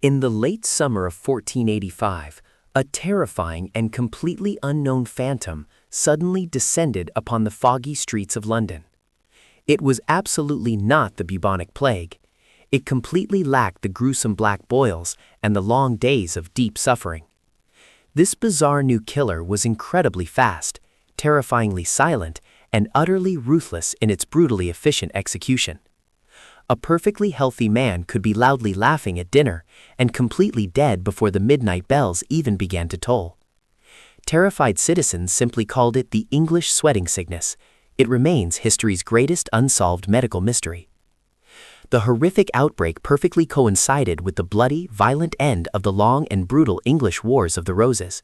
In the late summer of 1485, a terrifying and completely unknown phantom suddenly descended upon the foggy streets of London. It was absolutely not the bubonic plague. It completely lacked the gruesome black boils and the long days of deep suffering. This bizarre new killer was incredibly fast, terrifyingly silent, and utterly ruthless in its brutally efficient execution. A perfectly healthy man could be loudly laughing at dinner and completely dead before the midnight bells even began to toll. Terrified citizens simply called it the English sweating sickness. It remains history's greatest unsolved medical mystery. The horrific outbreak perfectly coincided with the bloody, violent end of the long and brutal English Wars of the Roses.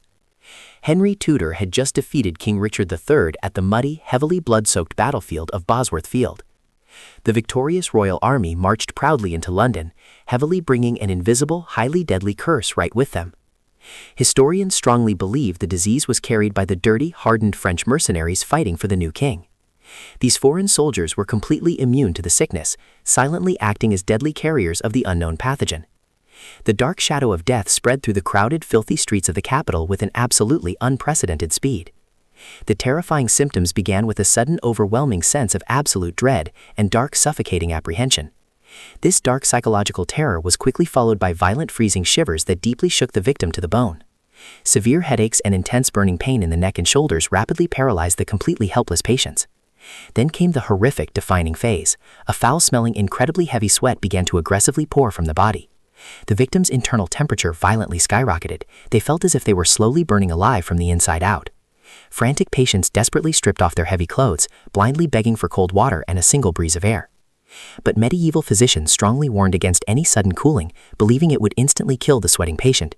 Henry Tudor had just defeated King Richard III at the muddy, heavily blood-soaked battlefield of Bosworth Field. The victorious royal army marched proudly into London, heavily bringing an invisible, highly deadly curse right with them. Historians strongly believe the disease was carried by the dirty, hardened French mercenaries fighting for the new king. These foreign soldiers were completely immune to the sickness, silently acting as deadly carriers of the unknown pathogen. The dark shadow of death spread through the crowded, filthy streets of the capital with an absolutely unprecedented speed. The terrifying symptoms began with a sudden overwhelming sense of absolute dread and dark suffocating apprehension. This dark psychological terror was quickly followed by violent freezing shivers that deeply shook the victim to the bone. Severe headaches and intense burning pain in the neck and shoulders rapidly paralyzed the completely helpless patients. Then came the horrific defining phase. A foul-smelling, incredibly heavy sweat began to aggressively pour from the body. The victim's internal temperature violently skyrocketed. They felt as if they were slowly burning alive from the inside out. Frantic patients desperately stripped off their heavy clothes, blindly begging for cold water and a single breeze of air. But medieval physicians strongly warned against any sudden cooling, believing it would instantly kill the sweating patient.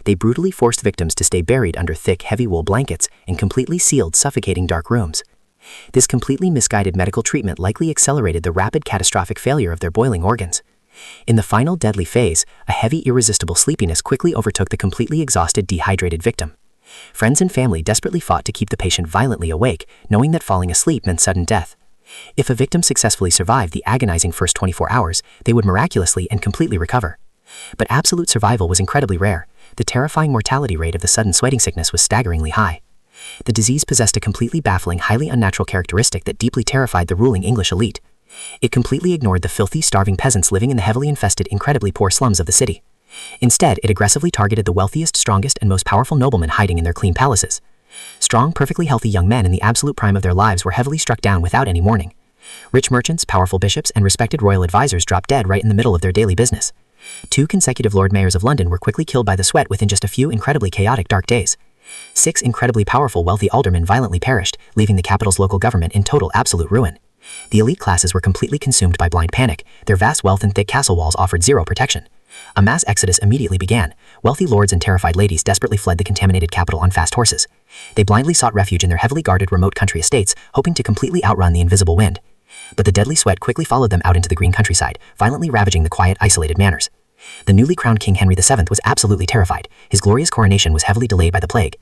They brutally forced victims to stay buried under thick, heavy wool blankets in completely sealed, suffocating dark rooms. This completely misguided medical treatment likely accelerated the rapid catastrophic failure of their boiling organs. In the final deadly phase, a heavy, irresistible sleepiness quickly overtook the completely exhausted, dehydrated victim. Friends and family desperately fought to keep the patient violently awake, knowing that falling asleep meant sudden death. If a victim successfully survived the agonizing first 24 hours, they would miraculously and completely recover. But absolute survival was incredibly rare. The terrifying mortality rate of the sudden sweating sickness was staggeringly high. The disease possessed a completely baffling, highly unnatural characteristic that deeply terrified the ruling English elite. It completely ignored the filthy, starving peasants living in the heavily infested, incredibly poor slums of the city. Instead, it aggressively targeted the wealthiest, strongest, and most powerful noblemen hiding in their clean palaces. Strong, perfectly healthy young men in the absolute prime of their lives were heavily struck down without any warning. Rich merchants, powerful bishops, and respected royal advisors dropped dead right in the middle of their daily business. 2 consecutive Lord Mayors of London were quickly killed by the sweat within just a few incredibly chaotic dark days. 6 incredibly powerful wealthy aldermen violently perished, leaving the capital's local government in total absolute ruin. The elite classes were completely consumed by blind panic. Their vast wealth and thick castle walls offered zero protection. A mass exodus immediately began. Wealthy lords and terrified ladies desperately fled the contaminated capital on fast horses. They blindly sought refuge in their heavily guarded remote country estates, hoping to completely outrun the invisible wind. But the deadly sweat quickly followed them out into the green countryside, violently ravaging the quiet, isolated manors. The newly crowned King Henry VII was absolutely terrified. His glorious coronation was heavily delayed by the plague.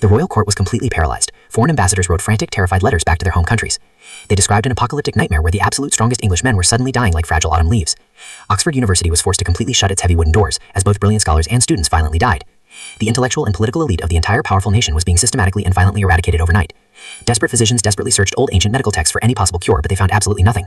The royal court was completely paralyzed. Foreign ambassadors wrote frantic, terrified letters back to their home countries. They described an apocalyptic nightmare where the absolute strongest Englishmen were suddenly dying like fragile autumn leaves. Oxford University was forced to completely shut its heavy wooden doors, as both brilliant scholars and students violently died. The intellectual and political elite of the entire powerful nation was being systematically and violently eradicated overnight. Desperate physicians desperately searched old ancient medical texts for any possible cure, but they found absolutely nothing.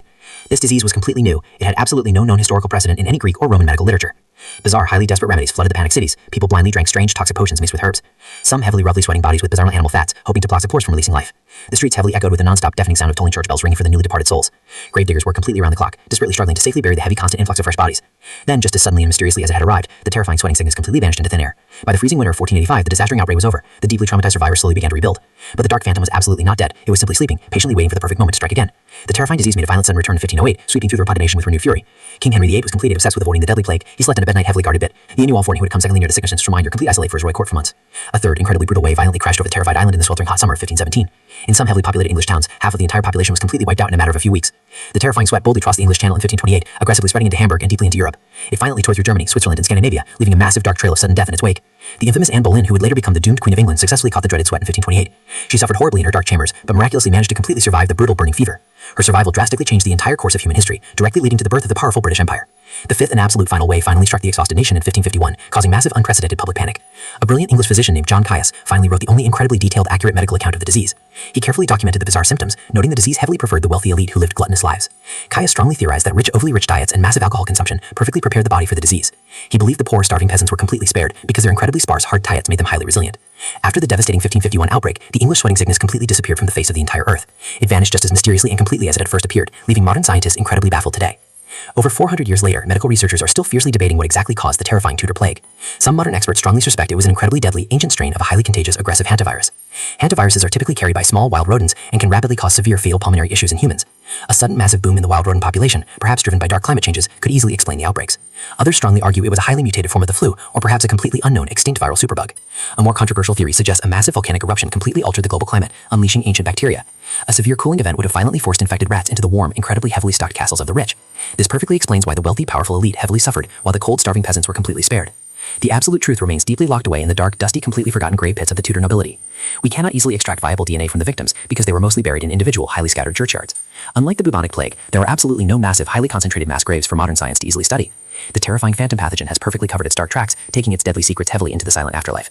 This disease was completely new. It had absolutely no known historical precedent in any Greek or Roman medical literature. Bizarre, highly desperate remedies flooded the panicked cities. People blindly drank strange, toxic potions mixed with herbs. Some heavily, roughly sweating bodies with bizarre animal fats, hoping to block the pores from releasing life. The streets heavily echoed with the non-stop, deafening sound of tolling church bells ringing for the newly departed souls. Gravediggers worked completely around the clock, desperately struggling to safely bury the heavy, constant influx of fresh bodies. Then, just as suddenly and mysteriously as it had arrived, the terrifying sweating sickness completely vanished into thin air. By the freezing winter of 1485, the disastering outbreak was over. The deeply traumatized survivors slowly began to rebuild. But the dark phantom was absolutely not dead. It was simply sleeping, patiently waiting for the perfect moment to strike again. The terrifying disease made a violent sudden return in 1508, sweeping through the reputed nation with renewed fury. King Henry VIII was completely obsessed with avoiding the deadly plague. He slept in a bed night heavily guarded bit. He knew all foreign who had come secondly near the sickness since reminder complete isolate for his royal court for months. A third, incredibly brutal wave violently crashed over the terrified island in the sweltering hot summer of 1517. In some heavily populated English towns, half of the entire population was completely wiped out in a matter of a few weeks. The terrifying sweat boldly crossed the English Channel in 1528, aggressively spreading into Hamburg and deeply into Europe. It finally tore through Germany, Switzerland, and Scandinavia, leaving a massive dark trail of sudden death in its wake. The infamous Anne Boleyn, who would later become the doomed Queen of England, successfully caught the dreaded sweat in 1528. She suffered horribly in her dark chambers, but miraculously managed to completely survive the brutal burning fever. Her survival drastically changed the entire course of human history, directly leading to the birth of the powerful British Empire. The fifth and absolute final wave finally struck the exhausted nation in 1551, causing massive unprecedented public panic. A brilliant English physician named John Caius finally wrote the only incredibly detailed, accurate medical account of the disease. He carefully documented the bizarre symptoms, noting the disease heavily preferred the wealthy elite who lived gluttonous lives. Caius strongly theorized that overly rich diets and massive alcohol consumption perfectly prepared the body for the disease. He believed the poor, starving peasants were completely spared because their incredibly sparse, hard diets made them highly resilient. After the devastating 1551 outbreak, the English sweating sickness completely disappeared from the face of the entire earth. It vanished just as mysteriously and completely as it had first appeared, leaving modern scientists incredibly baffled today. Over 400 years later, medical researchers are still fiercely debating what exactly caused the terrifying Tudor plague. Some modern experts strongly suspect it was an incredibly deadly, ancient strain of a highly contagious, aggressive hantavirus. Hantaviruses are typically carried by small, wild rodents and can rapidly cause severe fatal pulmonary issues in humans. A sudden massive boom in the wild rodent population, perhaps driven by dark climate changes, could easily explain the outbreaks. Others strongly argue it was a highly mutated form of the flu, or perhaps a completely unknown, extinct viral superbug. A more controversial theory suggests a massive volcanic eruption completely altered the global climate, unleashing ancient bacteria. A severe cooling event would have violently forced infected rats into the warm, incredibly heavily stocked castles of the rich. This perfectly explains why the wealthy, powerful elite heavily suffered, while the cold, starving peasants were completely spared. The absolute truth remains deeply locked away in the dark, dusty, completely forgotten grave pits of the Tudor nobility. We cannot easily extract viable DNA from the victims because they were mostly buried in individual, highly scattered churchyards. Unlike the bubonic plague, there are absolutely no massive, highly concentrated mass graves for modern science to easily study. The terrifying phantom pathogen has perfectly covered its dark tracks, taking its deadly secrets heavily into the silent afterlife.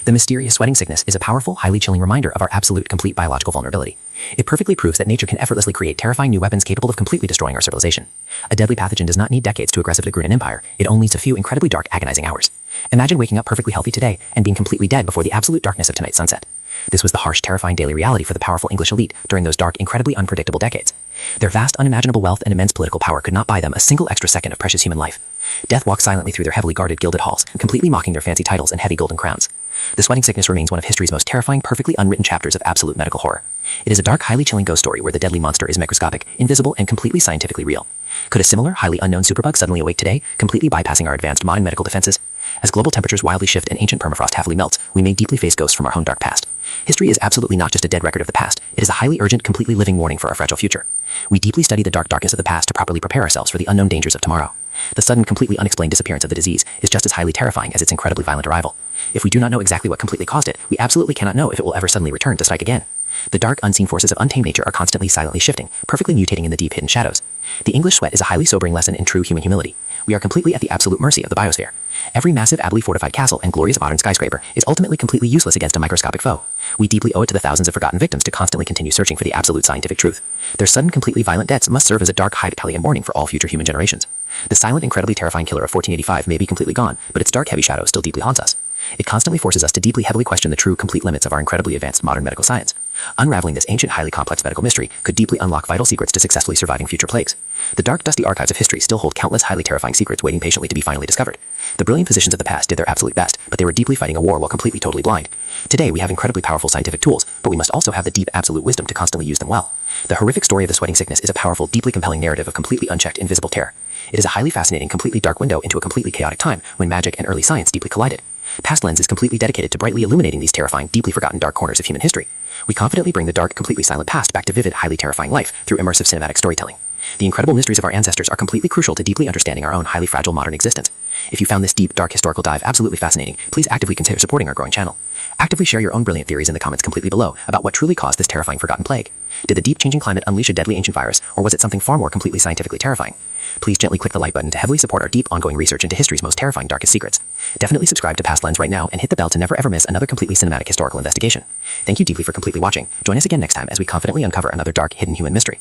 The mysterious sweating sickness is a powerful, highly chilling reminder of our absolute, complete biological vulnerability. It perfectly proves that nature can effortlessly create terrifying new weapons capable of completely destroying our civilization. A deadly pathogen does not need decades to aggressively ruin an empire. It only needs a few incredibly dark, agonizing hours. Imagine waking up perfectly healthy today and being completely dead before the absolute darkness of tonight's sunset. This was the harsh, terrifying daily reality for the powerful English elite during those dark, incredibly unpredictable decades. Their vast, unimaginable wealth and immense political power could not buy them a single extra second of precious human life. Death walked silently through their heavily guarded, gilded halls, completely mocking their fancy titles and heavy golden crowns. The sweating sickness remains one of history's most terrifying, perfectly unwritten chapters of absolute medical horror. It is a dark, highly chilling ghost story where the deadly monster is microscopic, invisible, and completely scientifically real. Could a similar, highly unknown superbug suddenly awake today, completely bypassing our advanced modern medical defenses? As global temperatures wildly shift and ancient permafrost heavily melts, we may deeply face ghosts from our own dark past. History is absolutely not just a dead record of the past. It is a highly urgent, completely living warning for our fragile future. We deeply study the dark darkness of the past to properly prepare ourselves for the unknown dangers of tomorrow. The sudden, completely unexplained disappearance of the disease is just as highly terrifying as its incredibly violent arrival. If we do not know exactly what completely caused it, we absolutely cannot know if it will ever suddenly return to strike again. The dark, unseen forces of untamed nature are constantly, silently shifting, perfectly mutating in the deep, hidden shadows. The English sweat is a highly sobering lesson in true human humility. We are completely at the absolute mercy of the biosphere. Every massive, ably fortified castle and glorious modern skyscraper is ultimately completely useless against a microscopic foe. We deeply owe it to the thousands of forgotten victims to constantly continue searching for the absolute scientific truth. Their sudden, completely violent deaths must serve as a dark, high battalion warning for all future human generations. The silent, incredibly terrifying killer of 1485 may be completely gone, but its dark, heavy shadow still deeply haunts us. It constantly forces us to deeply, heavily question the true, complete limits of our incredibly advanced modern medical science. Unraveling this ancient, highly complex medical mystery could deeply unlock vital secrets to successfully surviving future plagues. The dark, dusty archives of history still hold countless highly terrifying secrets waiting patiently to be finally discovered. The brilliant physicians of the past did their absolute best, but they were deeply fighting a war while completely, totally blind. Today, we have incredibly powerful scientific tools, but we must also have the deep, absolute wisdom to constantly use them well. The horrific story of the sweating sickness is a powerful, deeply compelling narrative of completely unchecked, invisible terror. It is a highly fascinating, completely dark window into a completely chaotic time when magic and early science deeply collided. Past Lens is completely dedicated to brightly illuminating these terrifying, deeply forgotten dark corners of human history. We confidently bring the dark, completely silent past back to vivid, highly terrifying life through immersive cinematic storytelling. The incredible mysteries of our ancestors are completely crucial to deeply understanding our own highly fragile modern existence. If you found this deep, dark historical dive absolutely fascinating, please actively consider supporting our growing channel. Actively share your own brilliant theories in the comments completely below about what truly caused this terrifying forgotten plague. Did the deep changing climate unleash a deadly ancient virus, or was it something far more completely scientifically terrifying? Please gently click the like button to heavily support our deep, ongoing research into history's most terrifying, darkest secrets. Definitely subscribe to Past Lens right now and hit the bell to never ever miss another completely cinematic historical investigation. Thank you deeply for completely watching. Join us again next time as we confidently uncover another dark, hidden human mystery.